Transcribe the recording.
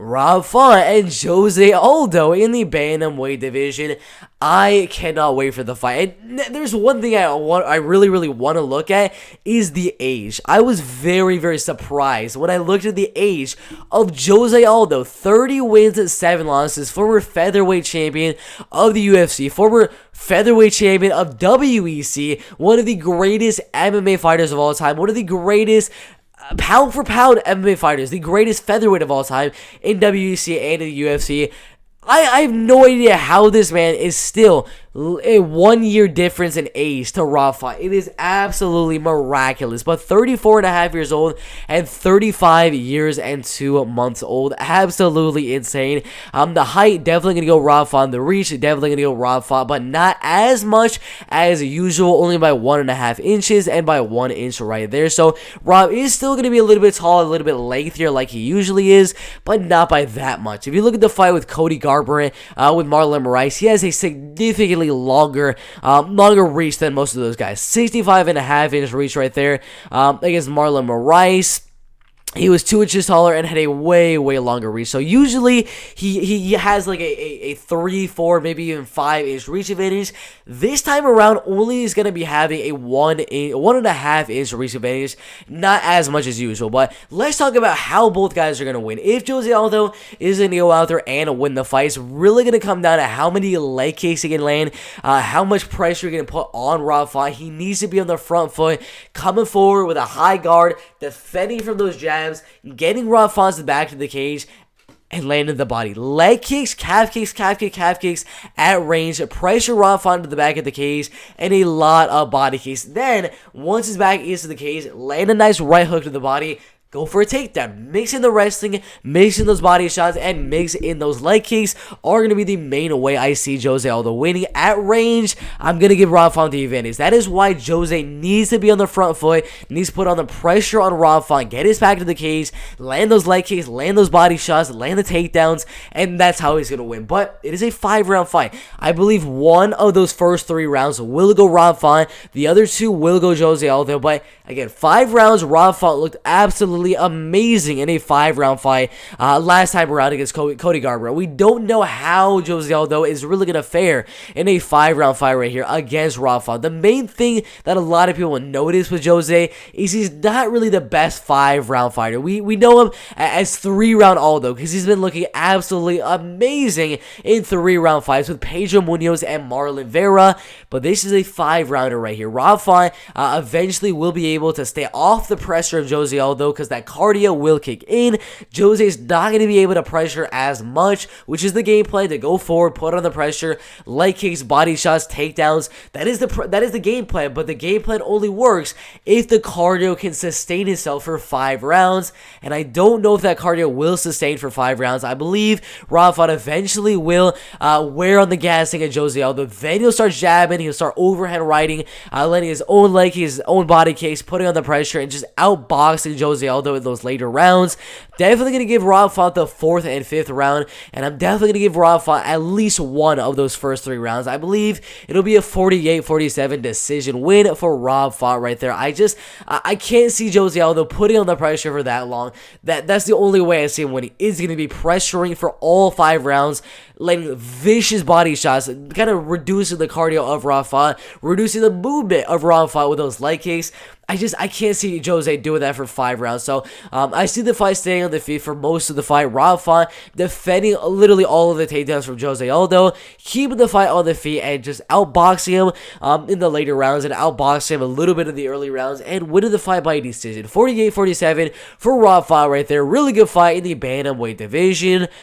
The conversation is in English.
Rob Font and Jose Aldo in the bantamweight division. I cannot wait for the fight. And there's one thing I really want to look at is the age. I was very surprised when I looked at the age of Jose Aldo. 30 wins and 7 losses, former featherweight champion of the UFC, former featherweight champion of WEC, one of the greatest MMA fighters of all time, one of the greatest pound for pound MMA fighters, the greatest featherweight of all time in WEC and in the UFC. I have no idea how this man is still a 1 year difference in age to Rob Font. It is absolutely miraculous. But 34 and a half years old and 35 years and 2 months old. Absolutely insane. The height, definitely going to go Rob Font. The reach, definitely going to go Rob Font. But not as much as usual. Only by 1.5 inches and by 1 inch right there. So Rob is still going to be a little bit tall, a little bit lengthier like he usually is. But not by that much. If you look at the fight with Cody Garbrandt, with Marlon Moraes, he has a significantly longer reach than most of those guys. 65.5 inch reach right there against Marlon Moraes. He was 2 inches taller and had a way longer reach. So usually he has like a 3, 4, maybe even 5 inch reach advantage. This time around, only is going to be having a 1.5 inch reach advantage. Not as much as usual. But let's talk about how both guys are going to win. If Jose Aldo is going to go out there and win the fight, it's really going to come down to how many leg kicks he can land, how much pressure you're going to put on Rob Font. He needs to be on the front foot, coming forward with a high guard, defending from those jabs, getting Rob Font back to the cage, and landing the body. Leg kicks, calf kicks at range, pressure Rob Font to the back of the cage, and a lot of body kicks. Then, once his back is to the cage, land a nice right hook to the body, go for a takedown. Mix in the wrestling, mix in those body shots, and mix in those leg kicks are going to be the main way I see Jose Aldo winning. At range, I'm going to give Rob Font the advantage. That is why Jose needs to be on the front foot, needs to put on the pressure on Rob Font, get his back to the cage, land those leg kicks, land those body shots, land the takedowns, and that's how he's going to win. But it is a 5-round fight. I believe one of those first 3 rounds will go Rob Font, the other 2 will go Jose Aldo, but again, 5 rounds, Rob Font looked absolutely amazing in a 5-round fight last time around against Cody Garbrandt. We don't know how Jose Aldo is really going to fare in a 5-round fight right here against Rob Font. The main thing that a lot of people notice with Jose is he's not really the best 5-round fighter. We know him as 3-round Aldo because he's been looking absolutely amazing in 3-round fights with Pedro Munoz and Marlon Vera, but this is a 5-rounder right here. Rob Font eventually will be able to stay off the pressure of Jose Aldo because that cardio will kick in. Jose's not going to be able to pressure as much, which is the game plan, to go forward, put on the pressure, leg kicks, body shots, takedowns. That is the game plan, but the game plan only works if the cardio can sustain itself for 5 rounds, and I don't know if that cardio will sustain for 5 rounds. I believe Rob Font eventually will wear on the gassing at Jose Aldo. Then he'll start jabbing, he'll start overhand riding, letting his own leg, his own body kicks, putting on the pressure, and just outboxing Jose Aldo in those later rounds. Definitely going to give Rob Font the 4th and 5th round, and I'm definitely going to give Rob Font at least one of those first 3 rounds. I believe it'll be a 48-47 decision win for Rob Font right there. I can't see Jose Aldo putting on the pressure for that long. That's the only way I see him winning, is going to be pressuring for all 5 rounds, letting vicious body shots, kind of reducing the cardio of Rob Font, reducing the movement of Rob Font with those leg kicks. I can't see Jose doing that for 5 rounds. So I see the fight staying on the feet for most of the fight. Rob Font defending literally all of the takedowns from Jose Aldo, keeping the fight on the feet and just outboxing him in the later rounds and outboxing him a little bit in the early rounds and winning the fight by decision. 48-47 for Rob Font right there. Really good fight in the bantamweight division.